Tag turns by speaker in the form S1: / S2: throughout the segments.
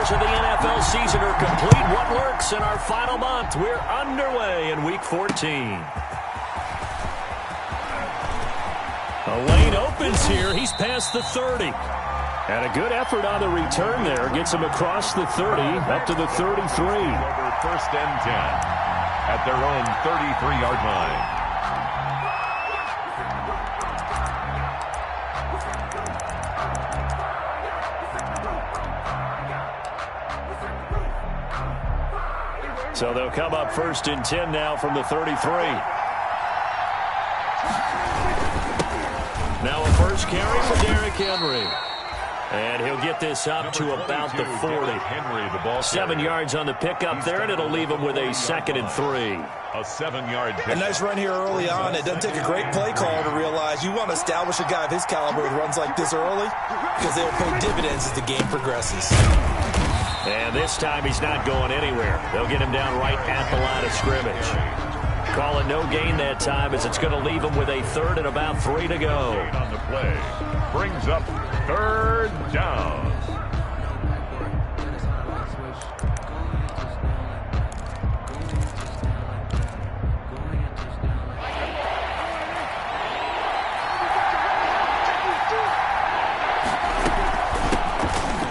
S1: details of the NFL season are complete. What works in our final month? We're underway in Week 14. A lane opens here. He's past the 30. And a good effort on the return there. Gets him across the 30, up to the 33.
S2: Over 1st and 10 at their own 33-yard line.
S1: So they'll come up 1st and 10 now from the 33. Now a first carry for Derrick Henry. And he'll get this up to about the 40.
S2: Henry, the ball
S1: 7 yards on the pickup there, and it'll leave him with a 2nd and 3.
S2: A 7-yard
S3: A nice run here early on. It doesn't take a great play caller to realize you want to establish a guy of his caliber with runs like this early because they'll pay dividends as the game progresses.
S1: And this time he's not going anywhere. They'll get him down right at the line of scrimmage. Call it no gain that time as it's going to leave him with a 3rd and about 3 to go.
S2: On the play. Brings up 3rd down.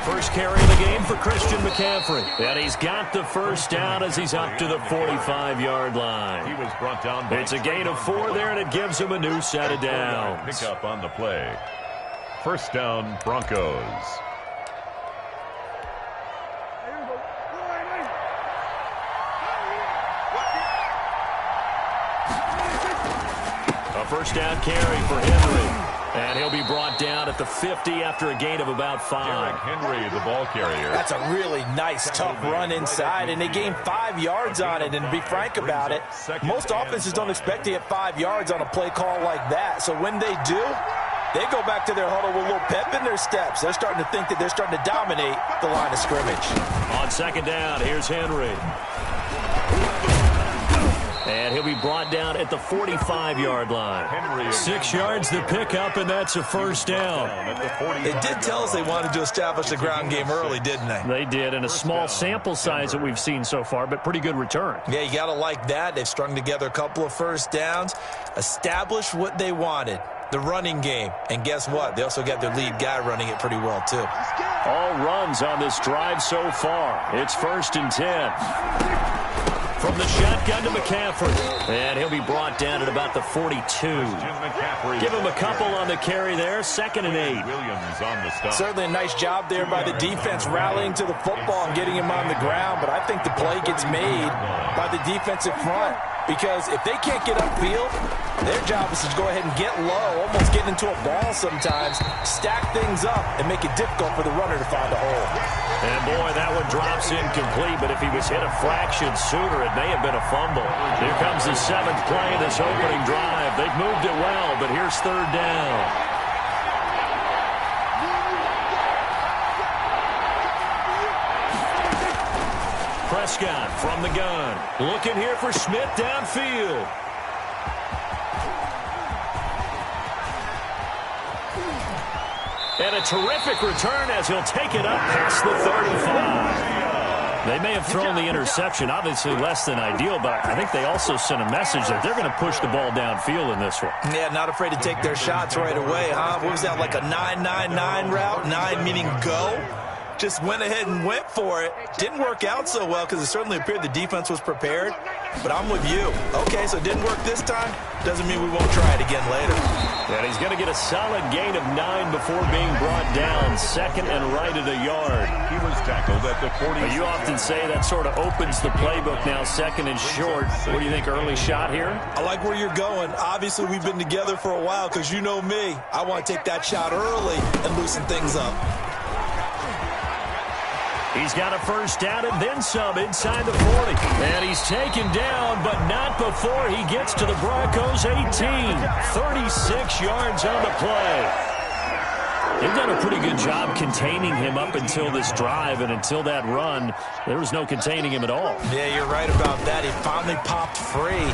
S1: First carry of the game for Christian McCaffrey. And he's got the first down as he's up to the 45-yard line.
S2: He was brought down.
S1: It's a gain of 4 there, and it gives him a new set of downs.
S2: Pick up on the play. 1st down, Broncos.
S1: A first down carry for Henry. And he'll be brought down at the 50 after a gain of about 5.
S2: Derrick Henry, the ball carrier.
S3: That's a really nice, tough run inside, and they gained 5 yards on it. And to be frank about it, most offenses don't expect to get 5 yards on a play call like that. So when they do, they go back to their huddle with a little pep in their steps. They're starting to think that they're starting to dominate the line of scrimmage.
S1: On 2nd down, here's Henry. And he'll be brought down at the 45-yard line. 6 yards to pick up, and that's a first down.
S3: They did tell us they wanted to establish the ground game early, didn't they?
S1: They did, and a small sample size that we've seen so far, but pretty good return.
S3: Yeah, you got to like that. They've strung together a couple of first downs, established what they wanted, the running game. And guess what? They also got their lead guy running it pretty well, too.
S1: All runs on this drive so far. It's 1st and 10. From the shotgun to McCaffrey. And he'll be brought down at about the 42. Give him a couple on the carry there. 2nd and 8.
S2: Williams on the stop.
S3: Certainly a nice job there by the defense rallying to the football and getting him on the ground. But I think the play gets made by the defensive front. Because if they can't get upfield, their job is to go ahead and get low, almost get into a ball sometimes, stack things up, and make it difficult for the runner to find a hole.
S1: And, boy, that one drops incomplete, but if he was hit a fraction sooner, it may have been a fumble. Here comes the 7th play of this opening drive. They've moved it well, but here's 3rd down. Prescott from the gun. Looking here for Smith downfield. And a terrific return as he'll take it up past the 35. They may have thrown the interception, obviously less than ideal, but I think they also sent a message that they're going to push the ball downfield in this one.
S3: Yeah, not afraid to take their shots right away, huh? What was that, like a 9-9-9 route? 9 meaning go? Just went ahead and went for it. Didn't work out so well because it certainly appeared the defense was prepared. But I'm with you. Okay, so it didn't work this time. Doesn't mean we won't try it again later.
S1: And he's going to get a solid gain of 9 before being brought down. 2nd and right at a yard.
S2: He was tackled at the 40.
S1: You often say that sort of opens the playbook now, 2nd and short. What do you think, early shot here?
S3: I like where you're going. Obviously, we've been together for a while because you know me. I want to take that shot early and loosen things up.
S1: He's got a first down and then some inside the 40. And he's taken down, but not before he gets to the Broncos' 18. 36 yards on the play. They've done a pretty good job containing him up until this drive, and until that run, there was no containing him at all.
S3: Yeah, you're right about that. He finally popped free.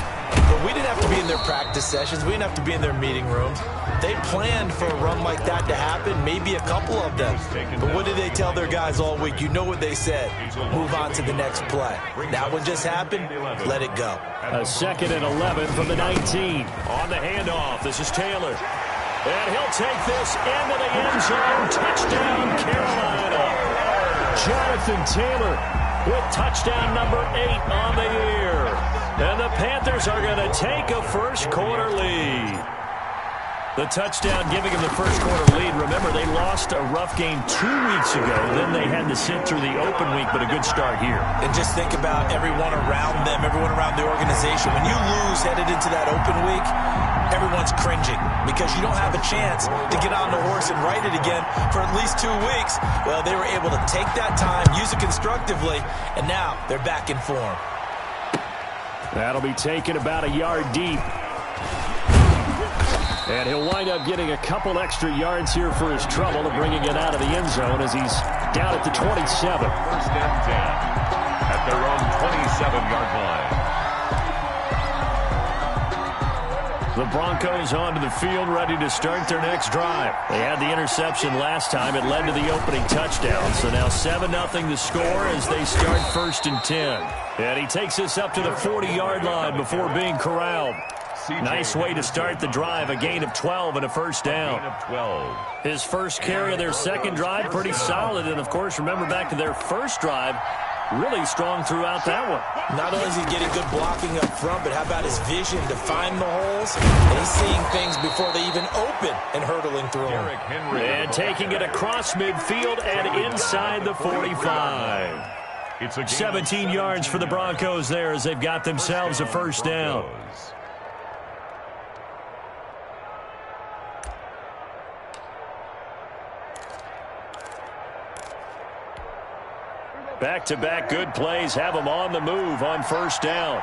S3: But we didn't have to be in their practice sessions. We didn't have to be in their meeting rooms. they planned for a run like that to happen, maybe a couple of them. But what did they tell their guys all week? You know what they said. Move on to the next play. That one just happened. Let it go.
S1: A 2nd and 11 from the 19. On the handoff, this is Taylor. And he'll take this into the end zone. Touchdown, Carolina. Jonathan Taylor with touchdown number 8 on the year. And the Panthers are going to take a first-quarter lead. The touchdown giving them the first-quarter lead. Remember, they lost a rough game 2 weeks ago. Then they had to sit through the open week, but a good start here.
S3: And just think about everyone around them, everyone around the organization. When you lose headed into that open week, everyone's cringing because you don't have a chance to get on the horse and ride it again for at least 2 weeks. Well, they were able to take that time, use it constructively, and now they're back in form.
S1: That'll be taken about a yard deep. And he'll wind up getting a couple extra yards here for his trouble and bringing it out of the end zone as he's down at the 27.
S2: First and 10 at their own 27-yard line.
S1: The Broncos onto the field, ready to start their next drive. They had the interception last time. It led to the opening touchdown. So now 7-0 the score as they start 1st and 10. And he takes this up to the 40-yard line before being corralled. Nice way to start the drive, a gain of 12 and a first down. His first carry of their second drive, pretty solid. And, of course, remember back to their first drive, really strong throughout that one.
S3: Not only is he getting good blocking up front, but how about his vision to find the holes? And he's seeing things before they even open and hurtling through them.
S1: And taking it across midfield and inside the 45. 17 yards for the Broncos there as they've got themselves a first down. Back-to-back good plays have them on the move on first down.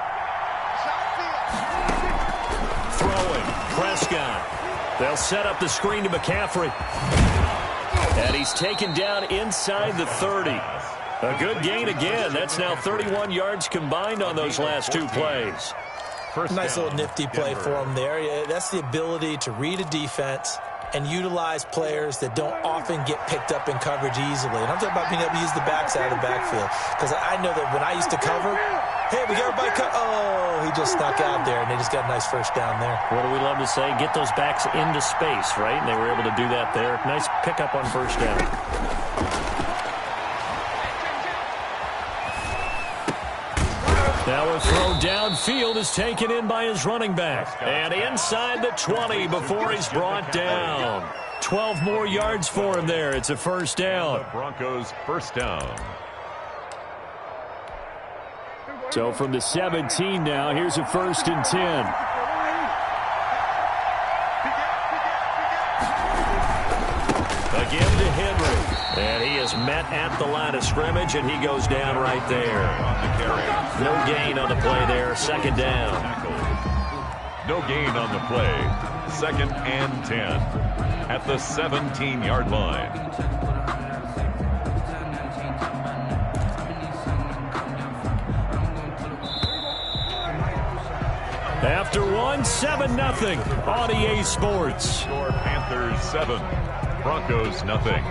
S1: Throwing, Prescott. They'll set up the screen to McCaffrey. And he's taken down inside the 30. A good gain again. That's now 31 yards combined on those last 2 plays.
S3: Nice little nifty play for him there. Yeah, that's the ability to read a defense and utilize players that don't often get picked up in coverage easily. And I'm talking about being able to use the backside of the backfield. Because I know that when I used to cover, hey, we got everybody cut. Oh, he just snuck out there, and they just got a nice first down there.
S1: What do we love to say? Get those backs into space, right? And they were able to do that there. Nice pickup on first down. Now a throw downfield is taken in by his running back. And inside the 20 before he's brought down. 12 more yards for him there. It's a first down.
S2: The Broncos first down.
S1: So from the 17 now, here's a 1st and 10. Again to Henry. And he is met at the line of scrimmage, and he goes down right there. No gain on the play there. Second down.
S2: No gain on the play. 2nd and 10 at the 17-yard line.
S1: After one, 7-0 on EA Sports.
S2: Score Panthers 7, Broncos nothing.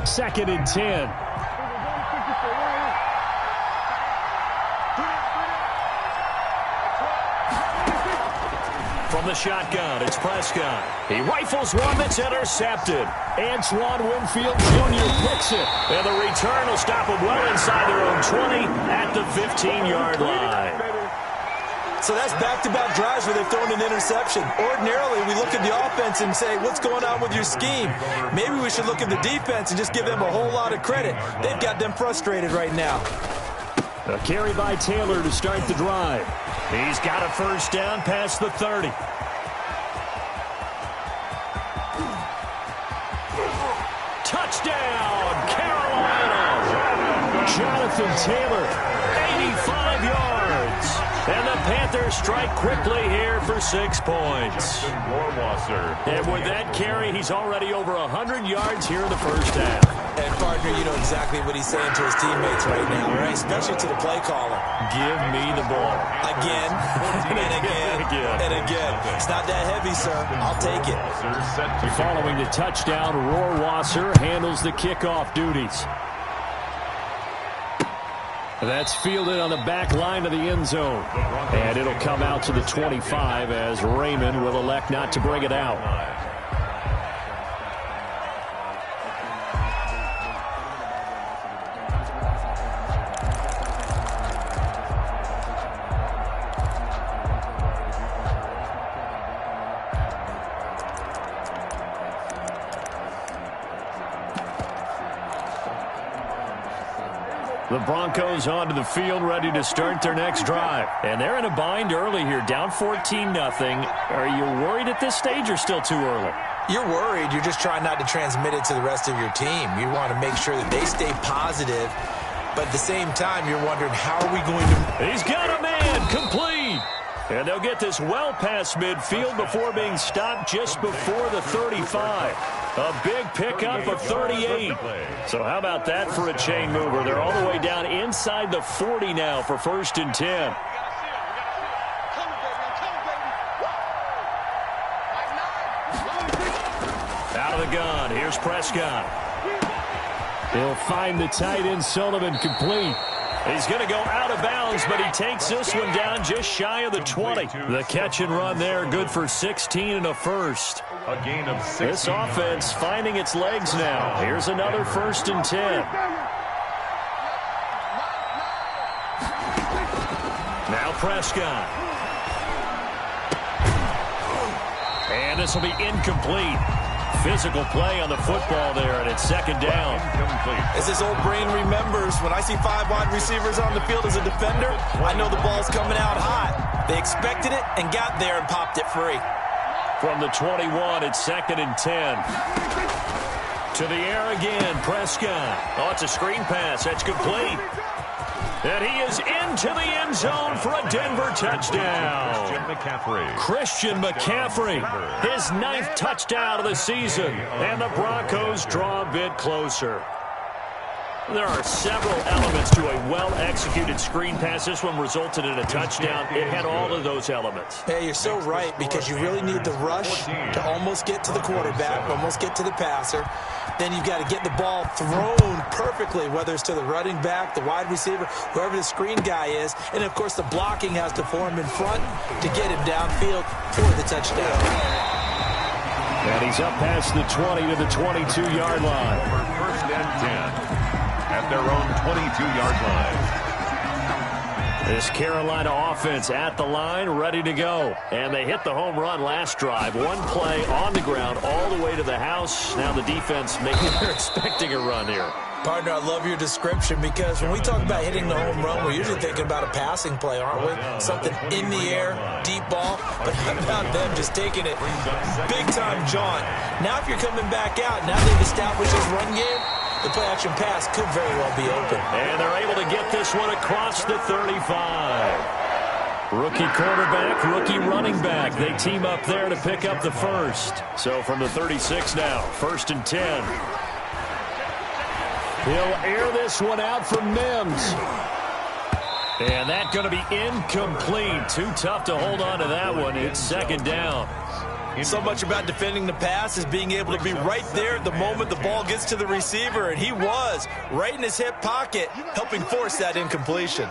S1: 2nd and 10. From the shotgun, it's Prescott. He rifles one that's intercepted. Antoine Winfield Jr. picks it. And the return will stop him well inside their own 20 at the 15-yard line.
S3: So that's back-to-back drives where they've thrown an interception. Ordinarily, we look at the offense and say, what's going on with your scheme? Maybe we should look at the defense and just give them a whole lot of credit. They've got them frustrated right now.
S1: A carry by Taylor to start the drive. He's got a first down past the 30. Touchdown, Carolina! Jonathan Taylor, 85 yards. And the Panthers strike quickly here for 6 points. And with that carry, he's already over 100 yards here in the first half.
S3: And partner, partner, you know exactly what he's saying to his teammates right now, right? Especially to the play caller.
S1: Give me the ball.
S3: Again, and again, and again. It's not that heavy, sir. I'll take it.
S1: Following the touchdown, Rohrwasser handles the kickoff duties. That's fielded on the back line of the end zone. And it'll come out to the 25 as Raymond will elect not to bring it out. The Broncos onto the field, ready to start their next drive. And they're in a bind early here, down 14-0. Are you worried at this stage or still too early?
S3: You're worried. You're just trying not to transmit it to the rest of your team. You want to make sure that they stay positive. But at the same time, you're wondering, how are we going to...
S1: He's got a man, complete. And they'll get this well past midfield before being stopped just before the 35. A big pickup of 38. So how about that for a chain mover? They're all the way down inside the 40 now for 1st and 10. Out of the gun. Here's Prescott. He'll find the tight end Sullivan complete. He's going to go out of bounds, but he takes this one down just shy of the 20. The catch and run there, good for 16 and a first.
S2: A gain of 16.
S1: This offense finding its legs now. Here's another 1st and 10. Now Prescott. And this will be incomplete. Physical play on the football there, and it's 2nd down.
S3: As his old brain remembers, when I see 5 wide receivers on the field as a defender, I know the ball's coming out hot. They expected it and got there and popped it free.
S1: From the 21, it's 2nd and 10. To the air again, Prescott. Oh, it's a screen pass. That's complete. And he is into the end zone for a Denver touchdown. Christian McCaffrey, his 9th touchdown of the season. And the Broncos draw a bit closer. There are several elements to a well-executed screen pass. This one resulted in a touchdown. It had all of those elements.
S3: Hey, you're so right, because you really need the rush to almost get to the quarterback, almost get to the passer. Then you've got to get the ball thrown perfectly, whether it's to the running back, the wide receiver, whoever the screen guy is. And, of course, the blocking has to form in front to get him downfield for the touchdown.
S1: And he's up past the 20 to the 22-yard line.
S2: For 1st and 10. At their own 22-yard line.
S1: This Carolina offense at the line, ready to go. And they hit the home run last drive. One play on the ground all the way to the house. Now the defense maybe they're expecting a run here.
S3: Partner, I love your description, because when we talk about hitting the home run, we're usually thinking about a passing play, aren't we? Something in the air, deep ball. But how about them just taking it big-time jaunt? Now if you're coming back out, now they've established this run game, the play-action pass could very well be open.
S1: And they're able to get this one across the 35. Rookie quarterback, rookie running back. They team up there to pick up the first. So from the 36 now, 1st and 10. He'll air this one out for Mims. And that's going to be incomplete. Too tough to hold on to that one. It's 2nd down.
S3: So much about defending the pass is being able to be right there at the moment the ball gets to the receiver, and he was right in his hip pocket, helping force that incompletion.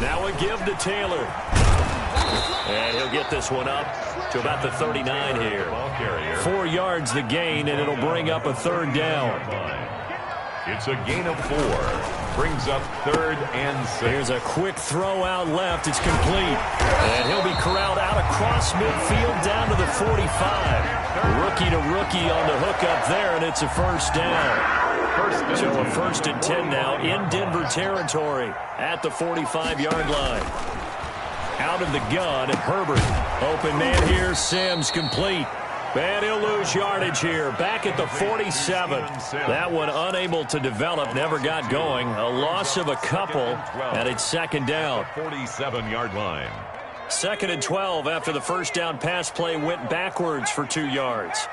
S1: Now a give to Taylor. And he'll get this one up to about the 39 here. 4 yards the gain, and it'll bring up a 3rd down.
S2: It's a gain of 4. Brings up 3rd and 6.
S1: Here's a quick throw out left. It's complete. And he'll be corralled out across midfield down to the 45. Rookie to rookie on the hook up there, and it's a 1st down. So a 1st and 10 now in Denver territory at the 45-yard line. Out of the gun, Herbert. Open man here, Sims complete. And he'll lose yardage here. Back at the 47. That one unable to develop, never got going. A loss of a couple, and it's 2nd down.
S2: 47-yard line.
S1: 2nd and 12 after the 1st down pass play went backwards for 2 yards.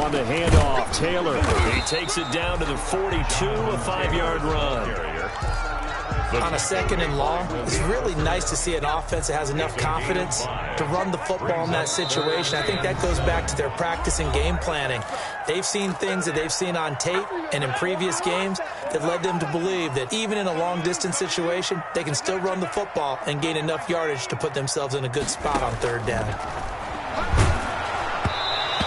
S1: On the handoff, Taylor. He takes it down to the 42, a 5-yard run.
S3: On a 2nd and long, it's really nice to see an offense that has enough confidence to run the football in that situation. I think that goes back to their practice and game planning. They've seen things that they've seen on tape and in previous games that led them to believe that even in a long-distance situation, they can still run the football and gain enough yardage to put themselves in a good spot on 3rd down.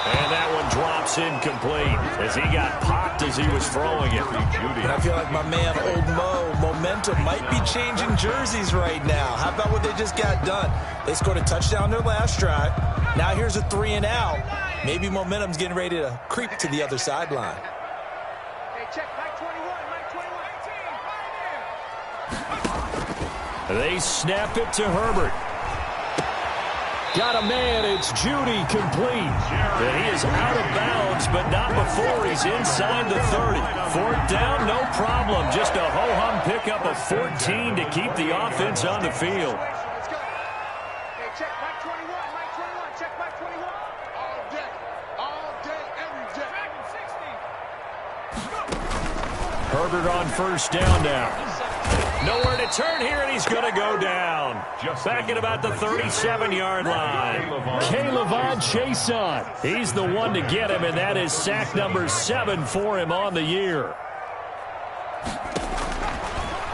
S1: And that one drops incomplete as he got popped as he was throwing it.
S3: And I feel like my man, Old Mo, momentum might be changing jerseys right now. How about what they just got done? They scored a touchdown their last drive. Now here's a 3 and out. Maybe momentum's getting ready to creep to the other sideline.
S4: Hey, check Mike 21, Mike 21, 18.
S1: They snap it to Herbert. Got a man, it's Judy complete. And he is out of bounds, but not before he's inside the 30. 4th down, no problem. Just a ho-hum pickup of 14 to keep the offense on the field.
S4: Let's go. Hey, check Mike 21, check Mike 21. All day, every day.
S1: Herbert on 1st down now. Nowhere to turn here, and he's going to go down. Back at about the 37-yard line. K'Lavon Chason. He's the one to get him, and that is sack number 7 for him on the year.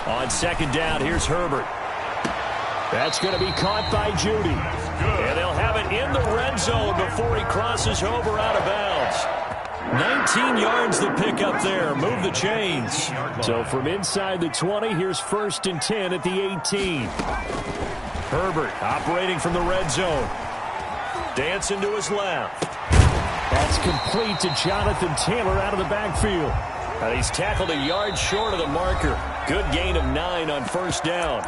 S1: On 2nd down, here's Herbert. That's going to be caught by Judy. And they'll have it in the red zone before he crosses over out of bounds. 19 yards to pick up there. Move the chains. So from inside the 20, here's 1st and 10 at the 18. Herbert operating from the red zone. Dancing to his left. That's complete to Jonathan Taylor out of the backfield. And he's tackled a yard short of the marker. Good gain of 9 on 1st down.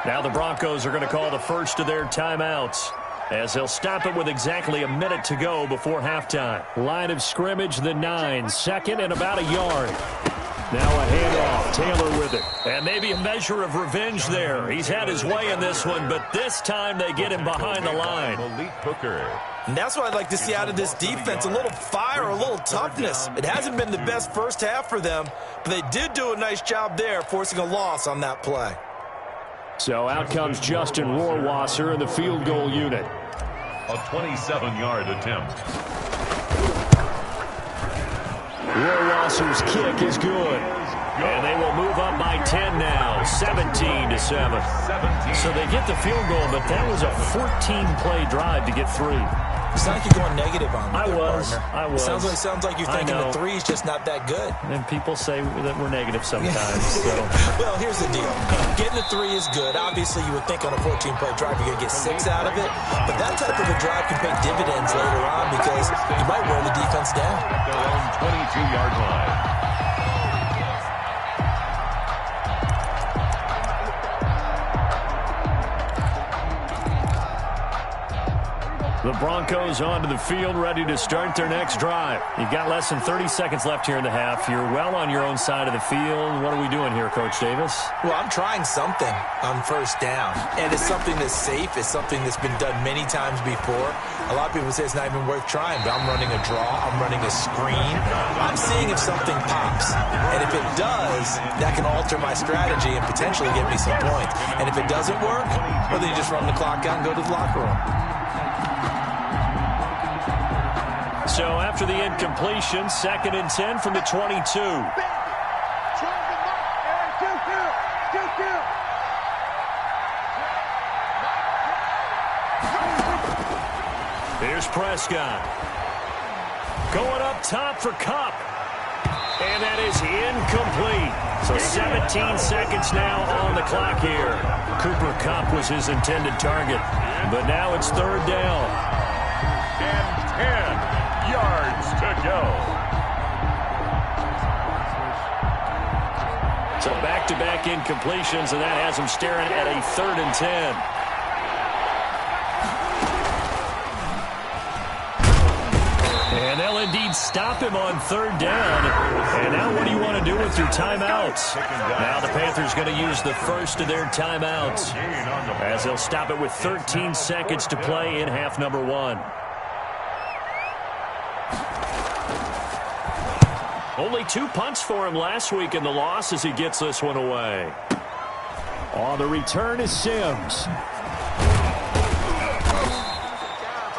S1: Now the Broncos are going to call the first of their timeouts, as they'll stop it with exactly a minute to go before halftime. Line of scrimmage, the 9, 2nd and about a yard. Now a handoff, Taylor with it. And maybe a measure of revenge there. He's had his way in this one, but this time they get him behind the line.
S3: And that's what I'd like to see out of this defense, a little fire, a little toughness. It hasn't been the best first half for them, but they did do a nice job there, forcing a loss on that play.
S1: So out comes Justin Rohrwasser in the field goal unit.
S2: A 27-yard attempt.
S1: Rohrwasser's kick is good. And they will move up by 10 now, 17-7. So they get the field goal, but that was a 14-play drive to get 3.
S3: It's not like you're going negative on me.
S1: I was.
S3: Sounds like you're thinking the 3 is just not that good.
S1: And people say that we're negative sometimes. So.
S3: Well, here's the deal. Getting a 3 is good. Obviously, you would think on a 14-play drive you're going to get 6 out of it. But that type of a drive can pay dividends later on because you might wear the defense down.
S2: Their own 22-yard line.
S1: The Broncos onto the field, ready to start their next drive. You've got less than 30 seconds left here in the half. You're well on your own side of the field. What are we doing here, Coach Davis?
S3: Well, I'm trying something on 1st down. And it's something that's safe. It's something that's been done many times before. A lot of people say it's not even worth trying, but I'm running a draw. I'm running a screen. I'm seeing if something pops. And if it does, that can alter my strategy and potentially get me some points. And if it doesn't work, well, then you just run the clock out and go to the locker room.
S1: So after the incompletion, 2nd and 10 from the 22. Here's Prescott. Going up top for Kupp. And that is incomplete. So 17 seconds now on the clock here. Cooper Kupp was his intended target. But now it's 3rd down.
S2: And 10 yards to go.
S1: So back-to-back incompletions, and that has him staring at a 3rd and 10. And they'll indeed stop him on 3rd down. And now what do you want to do with your timeouts? Now the Panthers going to use the first of their timeouts, as they'll stop it with 13 seconds to play in half number 1. Only 2 punts for him last week in the loss as he gets this one away. On the return is Sims.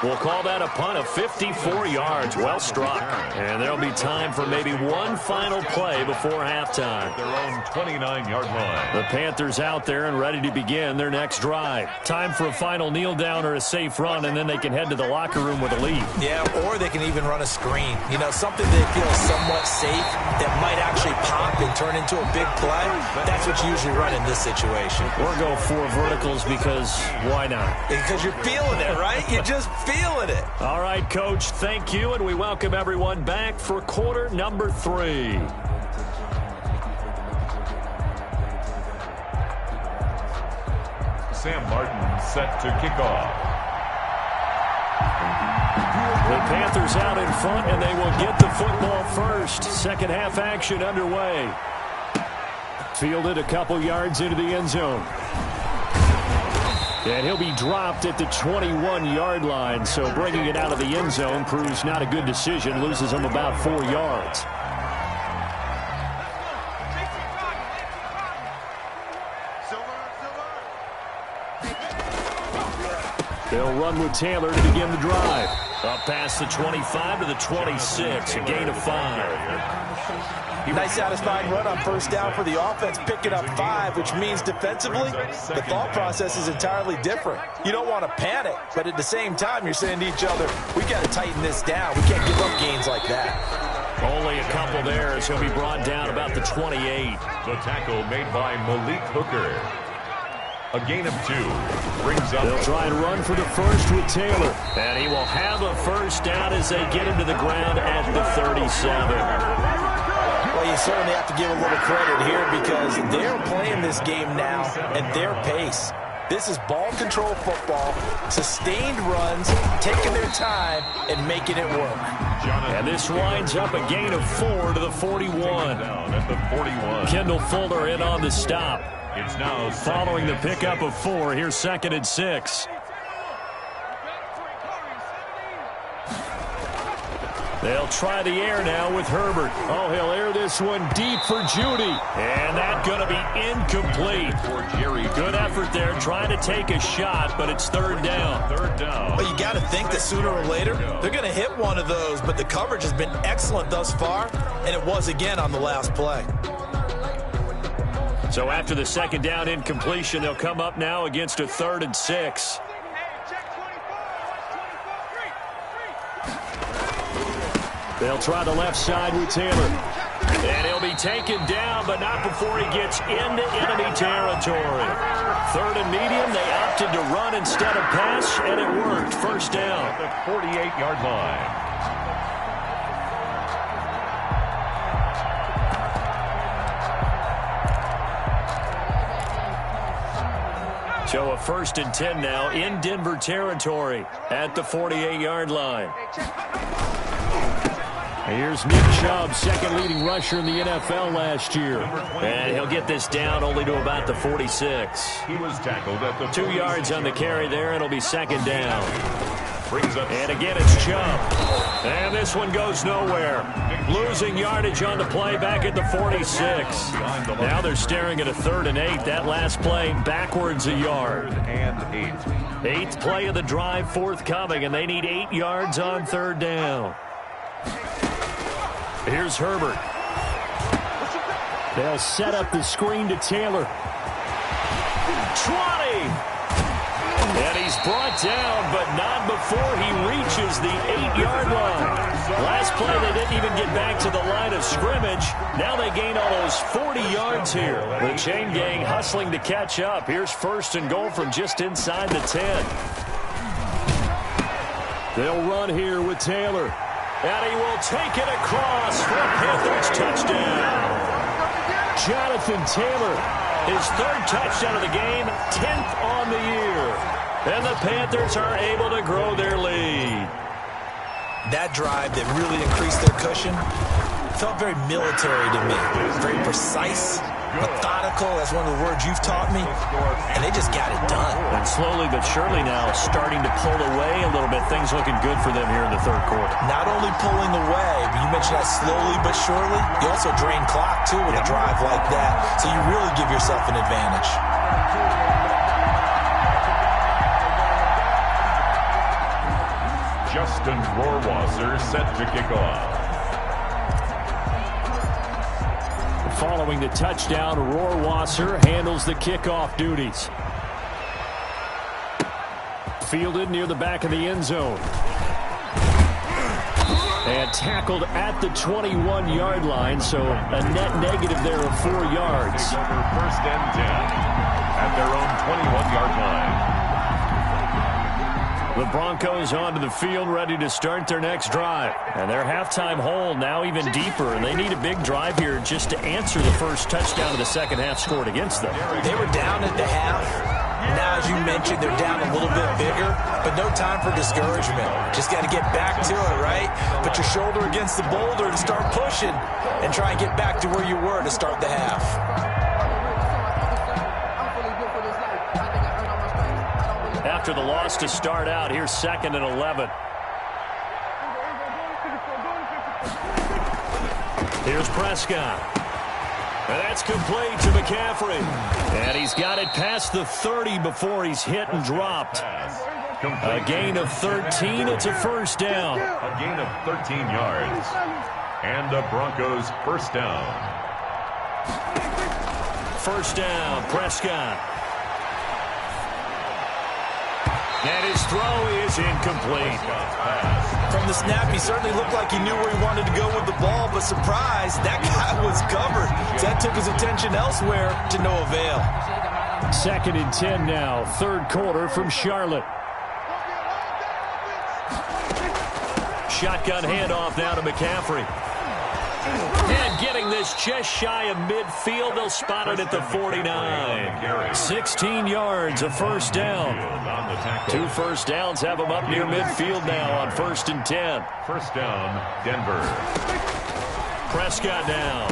S1: We'll call that a punt of 54 yards. Well struck. And there'll be time for maybe one final play before halftime.
S2: Their own 29-yard line.
S1: The Panthers out there and ready to begin their next drive. Time for a final kneel down or a safe run, and then they can head to the locker room with a lead.
S3: Yeah, or they can even run a screen. You know, something they feel is somewhat safe that might actually pop and turn into a big play. That's what you usually run in this situation.
S1: Or go 4 verticals because why not?
S3: Because you're feeling it, right? You just feeling it.
S1: All right, Coach, thank you, and we welcome everyone back for quarter number 3.
S2: Sam Martin set to kick off.
S1: The Panthers out in front, and they will get the football first. Second half action underway. Fielded a couple yards into the end zone. And he'll be dropped at the 21-yard line, so bringing it out of the end zone proves not a good decision. Loses him about 4 yards. They'll run with Taylor to begin the drive. Up past the 25 to the 26, a gain of 5.
S3: Nice satisfying run on first down for the offense, picking up 5, which means defensively, the thought process is entirely different. You don't want to panic, but at the same time, you're saying to each other, we got to tighten this down. We can't give up gains like that.
S1: Only a couple there as he'll be brought down about the 28.
S2: The tackle made by Malik Hooker. A gain of 2. Brings up.
S1: They'll try and run for the first with Taylor. And he will have a first down as they get him to the ground at the 37.
S3: Well, you certainly have to give a little credit here because they're playing this game now at their pace. This is ball control football, sustained runs, taking their time, and making it work.
S1: And this winds up a gain of 4 to the 41.
S2: Down at the 41.
S1: Kendall Fuller in on the stop.
S2: It's now
S1: following the pickup of 4. Here's 2nd and 6. They'll try the air now with Herbert. Oh, he'll air this one deep for Judy. And that's going to be incomplete.
S2: For Jerry.
S1: Good effort there, trying to take a shot, but it's 3rd down.
S2: 3rd down.
S3: Well, you got to think that sooner or later, they're going to hit one of those, but the coverage has been excellent thus far, and it was again on the last play.
S1: So after the 2nd down incompletion, they'll come up now against a 3rd and 6. They'll try the left side with Taylor. And he'll be taken down, but not before he gets into enemy territory. 3rd and medium, they opted to run instead of pass, and it worked. First down.
S2: At the 48-yard line.
S1: So a 1st and 10 now in Denver territory at the 48-yard line. Here's Nick Chubb, 2nd leading rusher in the NFL last year. And he'll get this down only to about the 46.
S2: He was tackled at the
S1: 2 yards on the carry there, and it'll be 2nd down.
S2: Brings up.
S1: And again, it's Chubb. And this one goes nowhere. Losing yardage on the play back at the 46. Now they're staring at a 3rd and 8. That last play backwards a yard.
S2: And 8.
S1: 8th play of the drive forthcoming, and they need 8 yards on 3rd down. Here's Herbert. They'll set up the screen to Taylor. 20! And he's brought down, but not before he reaches the 8-yard line. Last play, they didn't even get back to the line of scrimmage. Now they gain almost 40 yards here. The chain gang hustling to catch up. Here's 1st and goal from just inside the 10. They'll run here with Taylor. And he will take it across for a Panthers touchdown. Jonathan Taylor, his 3rd touchdown of the game, 10th on the year. And the Panthers are able to grow their lead.
S3: That drive that really increased their cushion felt very military to me. Very precise, methodical. That's one of the words you've taught me. And they just got it done.
S1: And slowly but surely now starting to pull away a little bit. Things looking good for them here in the third quarter.
S3: Not only pulling away, but you mentioned that slowly but surely. You also drain clock, too, with a drive like that. So you really give yourself an advantage.
S2: Justin Rohrwasser set to kick off.
S1: Following the touchdown, Rohrwasser handles the kickoff duties. Fielded near the back of the end zone. And tackled at the 21-yard line, so a net negative there of 4 yards.
S2: First and 10 at their own 21-yard line.
S1: The Broncos onto the field, ready to start their next drive. And their halftime hole now even deeper, and they need a big drive here just to answer the first touchdown of the second half scored against them.
S3: They were down at the half. Now, as you mentioned, they're down a little bit bigger, but no time for discouragement. Just got to get back to it, right? Put your shoulder against the boulder and start pushing and try and get back to where you were to start the half.
S1: After the loss to start out, here's 2nd and 11. Here's Prescott. And that's complete to McCaffrey. And he's got it past the 30 before he's hit and dropped. A gain of 13. It's a first down.
S2: A gain of 13 yards. And the Broncos first down.
S1: First down, Prescott. And his throw is incomplete.
S3: From the snap, he certainly looked like he knew where he wanted to go with the ball, but surprise, that guy was covered. So that took his attention elsewhere to no avail.
S1: 2nd and 10 now, third quarter from Charlotte. Shotgun handoff now to McCaffrey. And getting this just shy of midfield. They'll spot it at the 49. 16 yards, a first down. 2 first downs have them up near midfield now on 1st and 10.
S2: First down, Denver.
S1: Prescott now.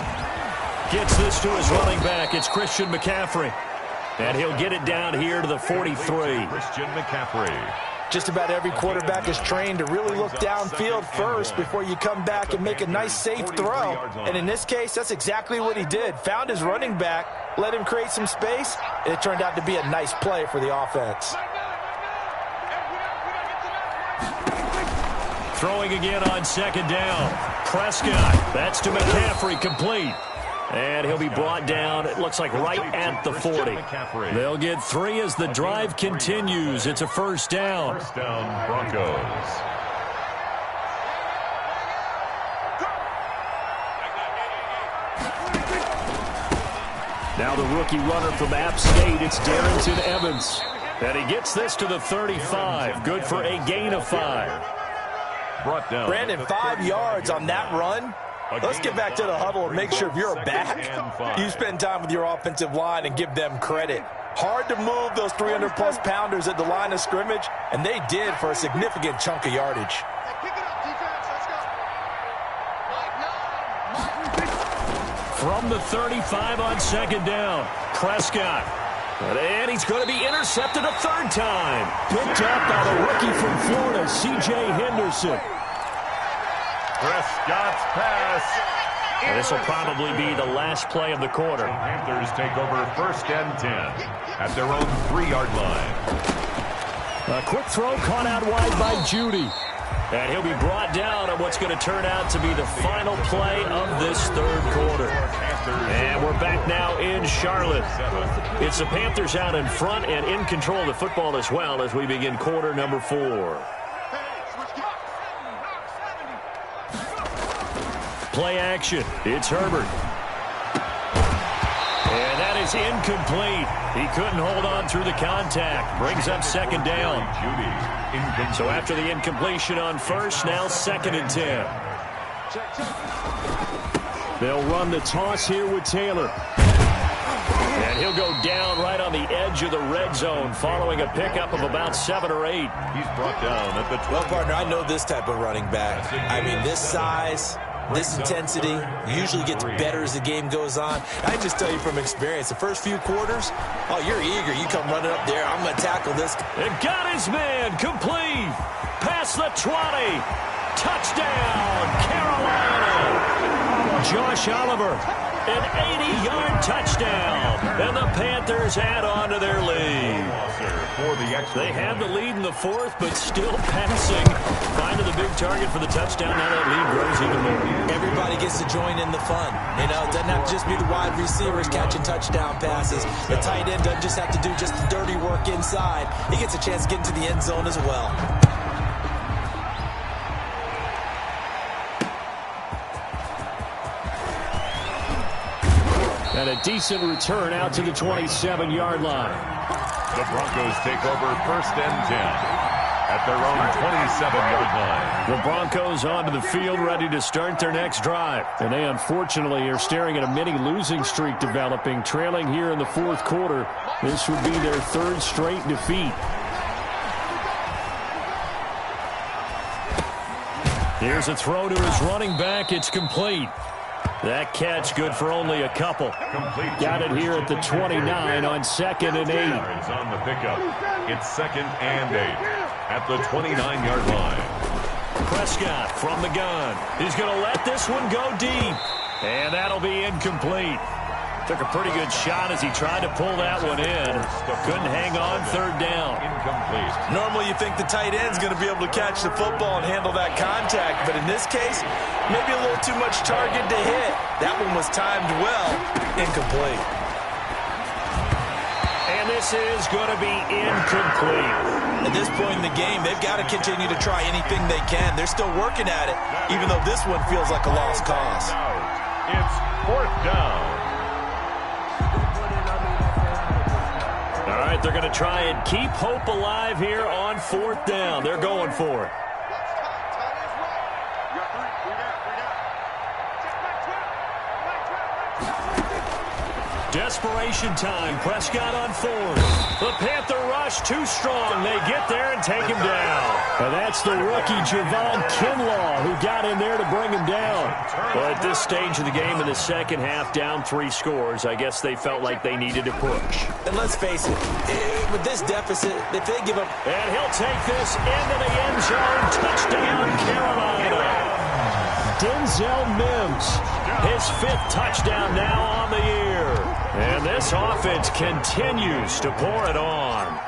S1: Gets this to his running back. It's Christian McCaffrey. And he'll get it down here to the 43.
S2: Christian McCaffrey.
S3: Just about every quarterback is trained to really look downfield first before you come back and make a nice, safe throw. And in this case, that's exactly what he did. Found his running back, let him create some space, and it turned out to be a nice play for the offense.
S1: Throwing again on 2nd down. Prescott, that's to McCaffrey, complete. And he'll be brought down, it looks like right at the 40. They'll get 3 as the drive continues. It's a first down.
S2: First down, Broncos.
S1: Now the rookie runner from App State, it's Darrington Evans. And he gets this to the 35. Good for a gain of 5.
S2: Brought down.
S3: Brandon, 5 yards on that run. Let's get back to the huddle and make sure if you're a back, you spend time with your offensive line and give them credit. Hard to move those 300-plus pounders at the line of scrimmage, and they did for a significant chunk of yardage.
S1: From the 35 on 2nd down, Prescott. And he's going to be intercepted a 3rd time. Picked up by the rookie from Florida, C.J. Henderson.
S2: Prescott's pass.
S1: And this will probably be the last play of the quarter.
S2: Panthers take over 1st and 10 at their own 3-yard line.
S1: A quick throw caught out wide by Judy. And he'll be brought down on what's going to turn out to be the final play of this 3rd quarter. And we're back now in Charlotte. It's the Panthers out in front and in control of the football as well as we begin quarter number 4. Play action. It's Herbert. And that is incomplete. He couldn't hold on through the contact. Brings up 2nd down. So after the incompletion on 1st, now 2nd and 10. They'll run the toss here with Taylor. And he'll go down right on the edge of the red zone following a pickup of about 7 or 8.
S2: He's brought down at the 12.
S3: Well, partner, I know this type of running back. I mean, this size, this intensity usually gets better as the game goes on. I just tell you from experience, the first few quarters, oh, you're eager. You come running up there. I'm going to tackle this.
S1: It got his man complete. Past the 20. Touchdown, Carolina. Josh Oliver, an 80-yard touchdown. And the Panthers add on to their lead. They have the lead in the fourth, but still passing. Finding the big target for the touchdown. Now that lead grows even more.
S3: Everybody gets to join in the fun. You know, it doesn't have to just be the wide receivers catching touchdown passes. The tight end doesn't just have to do just the dirty work inside. He gets a chance to get into the end zone as well.
S1: And a decent return out to the 27-yard line.
S2: The Broncos take over 1st and 10 at their own 27-yard line.
S1: The Broncos onto the field ready to start their next drive. And they unfortunately are staring at a mini losing streak developing, trailing here in the fourth quarter. This would be their third straight defeat. Here's a throw to his running back. It's complete. That catch good for only a couple. Got it here at the 29 on 2nd and 8.
S2: On the pickup. It's 2nd and 8 at the 29-yard line.
S1: Prescott from the gun. He's going to let this one go deep. And that'll be incomplete. Took a pretty good shot as he tried to pull that one in. Couldn't hang on 3rd down.
S2: Incomplete.
S3: Normally you think the tight end's going to be able to catch the football and handle that contact, but in this case, maybe a little too much target to hit. That one was timed well. Incomplete.
S1: And this is going to be incomplete.
S3: At this point in the game, they've got to continue to try anything they can. They're still working at it, even though this one feels like a lost cause.
S2: It's 4th down.
S1: All right, they're going to try and keep hope alive here on 4th down. They're going for it. Desperation time. Prescott on 4th. The Panther rush too strong. They get there and take him down. And that's the rookie Javon Kinlaw who got in there to bring him down. Well, at this stage of the game in the second half, down 3 scores, I guess they felt like they needed to push.
S3: And let's face it, with this deficit, if they give up...
S1: And he'll take this into the end zone. Touchdown, Carolina. Denzel Mims, his 5th touchdown now on the year. And this offense continues to pour it on.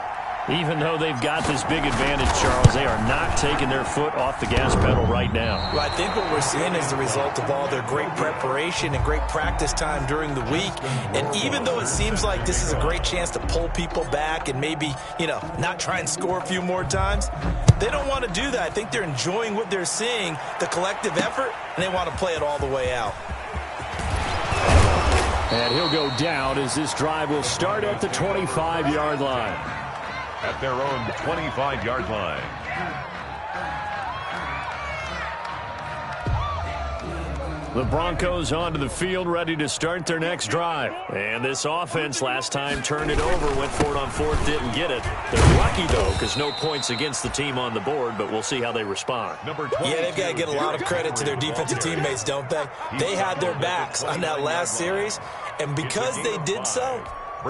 S1: Even though they've got this big advantage, Charles, they are not taking their foot off the gas pedal right now.
S3: Well, I think what we're seeing is the result of all their great preparation and great practice time during the week. And even though it seems like this is a great chance to pull people back and maybe, you know, not try and score a few more times, they don't want to do that. I think they're enjoying what they're seeing, the collective effort, and they want to play it all the way out.
S1: And he'll go down as this drive will start at the 25-yard line.
S2: At their own 25-yard line.
S1: The Broncos onto the field ready to start their next drive. And this offense last time turned it over, went for it on 4th, didn't get it. They're lucky, though, because no points against the team on the board, but we'll see how they respond.
S3: Yeah, they've got to get a lot of credit to their defensive teammates, don't they? They had their backs on that last series, and because they did so,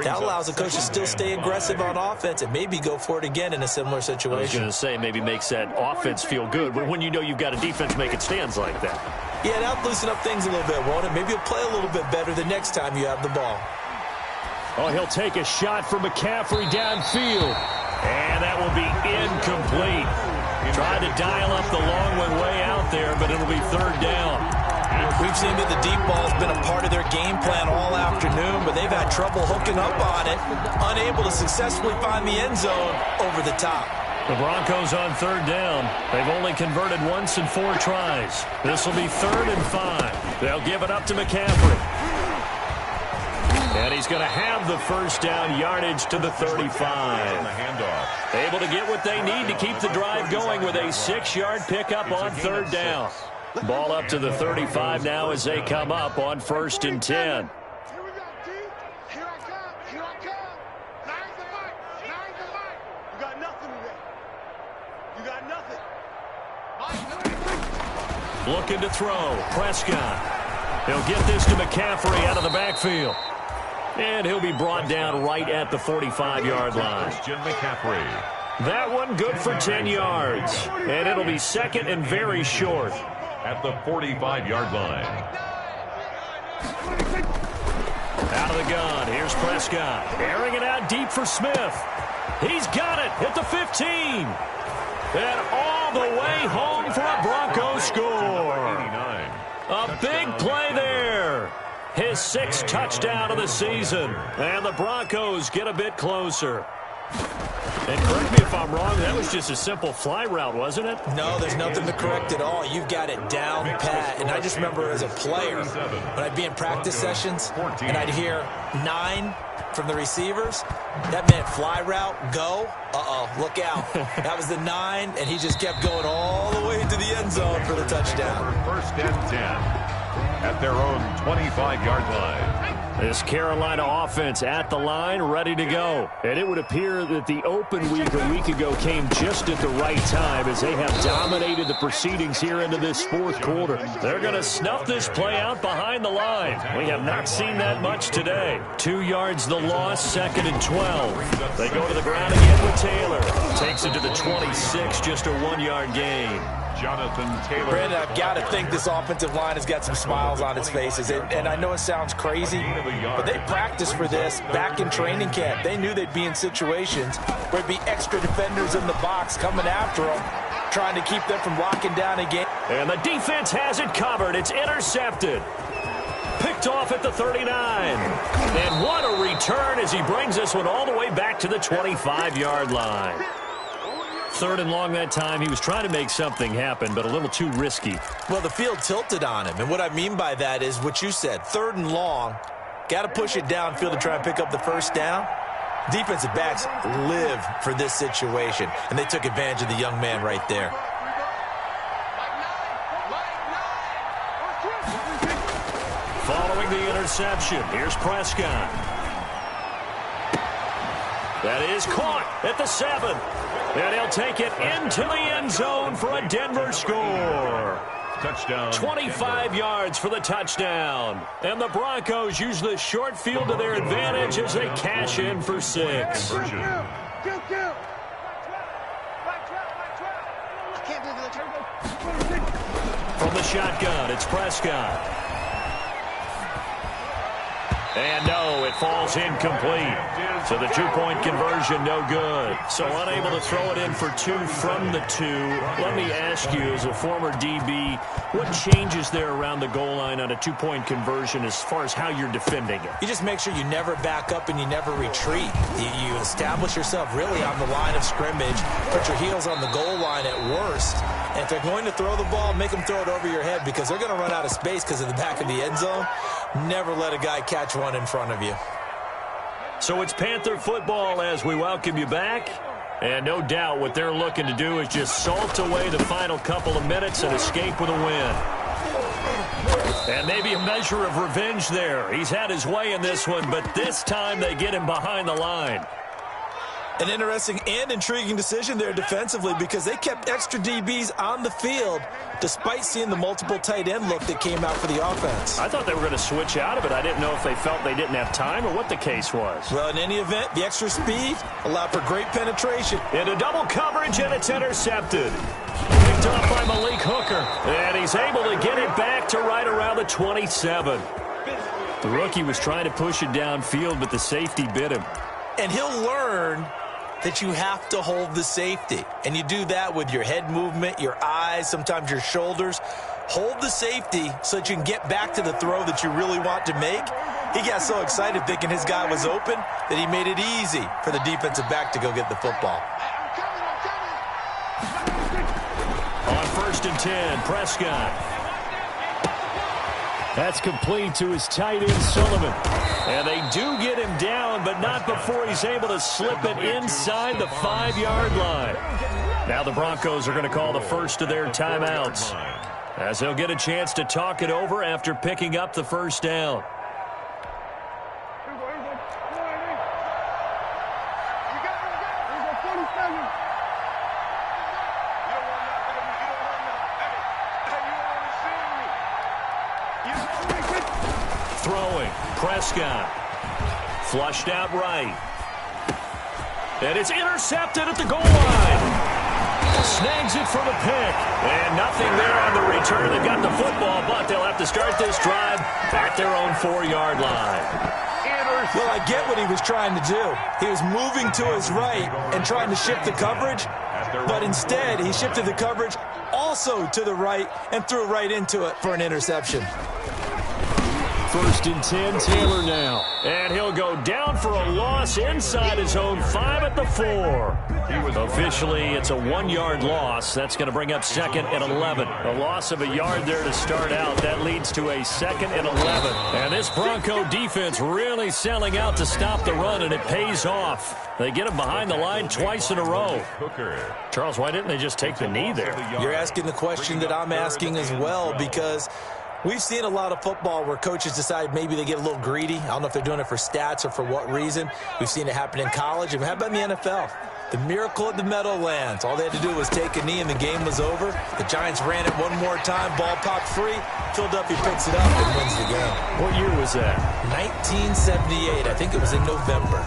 S3: that allows the coach to still stay aggressive on offense and maybe go for it again in a similar situation.
S1: I was going to say maybe makes that offense feel good, but when you know you've got a defense making stands like that.
S3: Yeah, that'll loosen up things a little bit, won't it? Maybe you'll play a little bit better the next time you have the ball.
S1: Oh, he'll take a shot for McCaffrey downfield. And that will be incomplete. Tried to dial up the long one way out there, but it'll be 3rd down.
S3: We've seen that the deep ball's been a part of their game plan all afternoon, but they've had trouble hooking up on it, unable to successfully find the end zone over the top.
S1: The Broncos on 3rd down. They've only converted once in 4 tries. This will be 3rd and 5. They'll give it up to McCaffrey. And he's going to have the first down, yardage to the 35. Able to get what they need to keep the drive going with a 6-yard pickup on 3rd down. Ball up to the 35 now as they come up on 1st and 10.
S4: Here we go, D. Here I come. Here I come. Nine the mic. Nine the mic. You got nothing today. You got nothing.
S1: Looking to throw. Prescott. He'll get this to McCaffrey out of the backfield. And he'll be brought down right at the 45-yard line.
S2: Christian McCaffrey.
S1: That one good for 10 yards. And it'll be second and very short.
S2: At the 45-yard line.
S1: Out of the gun. Here's Prescott. Airing it out deep for Smith. He's got it at the 15. And all the way home for a Broncos score. A big play there. His 6th touchdown of the season. And the Broncos get a bit closer. And correct me if I'm wrong, that was just a simple fly route, wasn't it?
S3: No, there's nothing to correct at all. You've got it down pat. And I just remember as a player, when I'd be in practice sessions, and I'd hear 9 from the receivers, that meant fly route, go. Look out. That was the 9, and he just kept going all the way to the end zone for the touchdown.
S2: First and 10 at their own 25-yard line.
S1: This Carolina offense at the line, ready to go. And it would appear that the open week a week ago came just at the right time as they have dominated the proceedings here into this 4th quarter. They're going to snuff this play out behind the line. We have not seen that much today. 2 yards the loss, 2nd and 12. They go to the ground again with Taylor. Takes it to the 26, just a 1-yard gain.
S2: Jonathan Taylor.
S3: Brandon, I've got to think this offensive line has got some smiles on its faces. And I know it sounds crazy, but they practiced for this back in training camp. They knew they'd be in situations where there'd be extra defenders in the box coming after them, trying to keep them from locking down a game.
S1: And the defense has it covered. It's intercepted. Picked off at the 39. And what a return as he brings this one all the way back to the 25-yard line. 3rd and long that time. He was trying to make something happen, but a little too risky.
S3: Well, the field tilted on him. And what I mean by that is what you said. 3rd and long. Got to push it downfield to try and pick up the first down. Defensive backs live for this situation. And they took advantage of the young man right there.
S1: Following the interception, here's Prescott. That is caught at the 7. And he'll take it into the end zone for a Denver score.
S2: Touchdown.
S1: 25 yards for the touchdown. And the Broncos use the short field to their advantage as they cash in for 6.
S2: Conversion.
S1: From the shotgun, it's Prescott. And no, it falls incomplete. So the 2-point conversion, no good. So unable to throw it in for 2 from the 2. Let me ask you, as a former DB, what changes there around the goal line on a 2-point conversion as far as how you're defending it?
S3: You just make sure you never back up and you never retreat. You establish yourself really on the line of scrimmage, put your heels on the goal line at worst. And if they're going to throw the ball, make them throw it over your head because they're going to run out of space because of the back of the end zone. Never let a guy catch one in front of you.
S1: So it's Panther football as we welcome you back. And no doubt what they're looking to do is just salt away the final couple of minutes and escape with a win. And maybe a measure of revenge there. He's had his way in this one, but this time they get him behind the line.
S3: An interesting and intriguing decision there defensively because they kept extra DBs on the field despite seeing the multiple tight end look that came out for the offense.
S1: I thought they were going to switch out of it. I didn't know if they felt they didn't have time or what the case was.
S3: Well, in any event, the extra speed allowed for great penetration.
S1: Into double coverage, and it's intercepted. Picked off by Malik Hooker, and he's able to get it back to right around the 27. The rookie was trying to push it downfield, but the safety bit him.
S3: And he'll learn that you have to hold the safety. And you do that with your head movement, your eyes, sometimes your shoulders. Hold the safety so that you can get back to the throw that you really want to make. He got so excited thinking his guy was open that he made it easy for the defensive back to go get the football.
S1: On 1st and 10, Prescott. That's complete to his tight end, Sullivan. And they do get him down, but not before he's able to slip it inside the 5-yard line. Now the Broncos are going to call the first of their timeouts, as they'll get a chance to talk it over after picking up the first down. Throwing. Prescott. Flushed out right. And it's intercepted at the goal line. Snags it for the pick. And nothing there on the return. They've got the football, but they'll have to start this drive at their own 4-yard line.
S3: Well, I get what he was trying to do. He was moving to his right and trying to shift the coverage, but instead he shifted the coverage also to the right and threw right into it for an interception.
S1: 1st and 10, Taylor now. And he'll go down for a loss inside his own 5 at the 4. Officially, it's a 1-yard loss. That's going to bring up 2nd and 11. A loss of a yard there to start out. That leads to a 2nd and 11. And this Bronco defense really selling out to stop the run, and it pays off. They get him behind the line twice in a row. Charles, why didn't they just take the knee there?
S3: You're asking the question that I'm asking as well, because we've seen a lot of football where coaches decide maybe they get a little greedy. I don't know if they're doing it for stats or for what reason. We've seen it happen in college. And how about in the NFL? The miracle at the Meadowlands. All they had to do was take a knee and the game was over. The Giants ran it one more time. Ball popped free. Philadelphia picks it up and wins the game.
S1: What year was that?
S3: 1978. I think it was in November.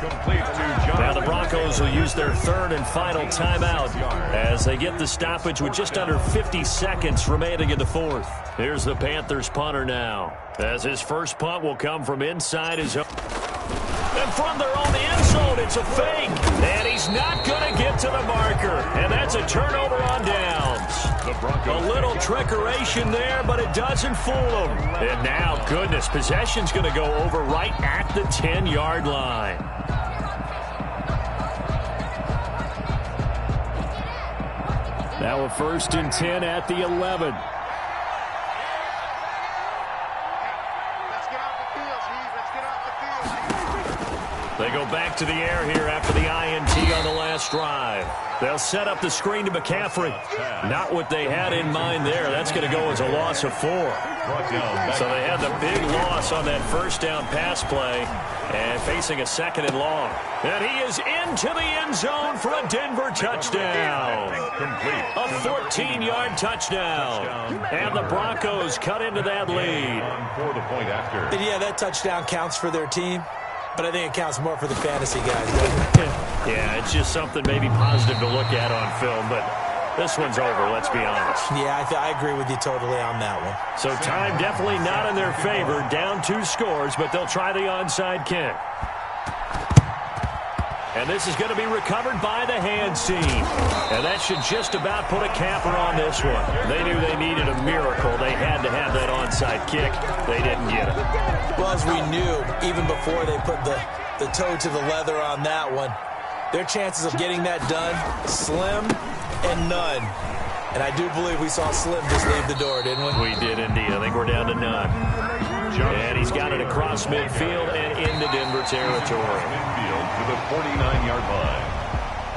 S1: Now the Broncos will use their 3rd and final timeout as they get the stoppage with just under 50 seconds remaining in the 4th. Here's the Panthers punter now, as his first punt will come from inside his own. And from their own end zone, it's a fake. And he's not going to get to the marker. And that's a turnover on downs. A little trickeration there, but it doesn't fool him. And now, goodness, possession's going to go over right at the 10-yard line. Now a 1st and 10 at the 11. They go back to the air here after the INT on the last drive. They'll set up the screen to McCaffrey. Not what they had in mind there. That's going to go as a loss of 4. So they had the big loss on that 1st down pass play and facing a 2nd and long. And he is into the end zone for a Denver touchdown. A 14-yard touchdown. And the Broncos cut into that lead.
S3: And yeah, that touchdown counts for their team. But I think it counts more for the fantasy guys, doesn't it?
S1: Yeah, it's just something maybe positive to look at on film, but this one's over, let's be honest.
S3: Yeah, I agree with you totally on that one.
S1: So time definitely not in their favor. Down 2 scores, but they'll try the onside kick. And this is going to be recovered by the hands team. And that should just about put a capper on this one. They knew they needed a miracle. They had to have that onside kick. They didn't get it.
S3: Well, as we knew, even before they put the toe to the leather on that one, their chances of getting that done, slim and none. And I do believe we saw Slim just leave the door, didn't we?
S1: We did indeed. I think we're down to none. And he's got it across midfield and into Denver territory.
S2: To the 49-yard line.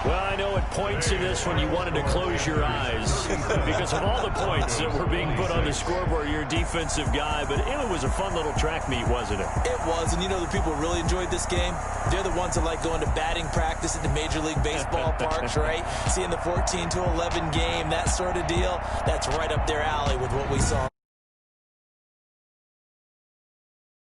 S1: Well, I know at points in this one you wanted to close your eyes because of all the points that were being put on the scoreboard. You're a defensive guy, but it was a fun little track meet, wasn't it?
S3: It was, and you know the people who really enjoyed this game? They're the ones that like going to batting practice at the Major League Baseball parks, right? Seeing the 14-11 game, that sort of deal, that's right up their alley with what we saw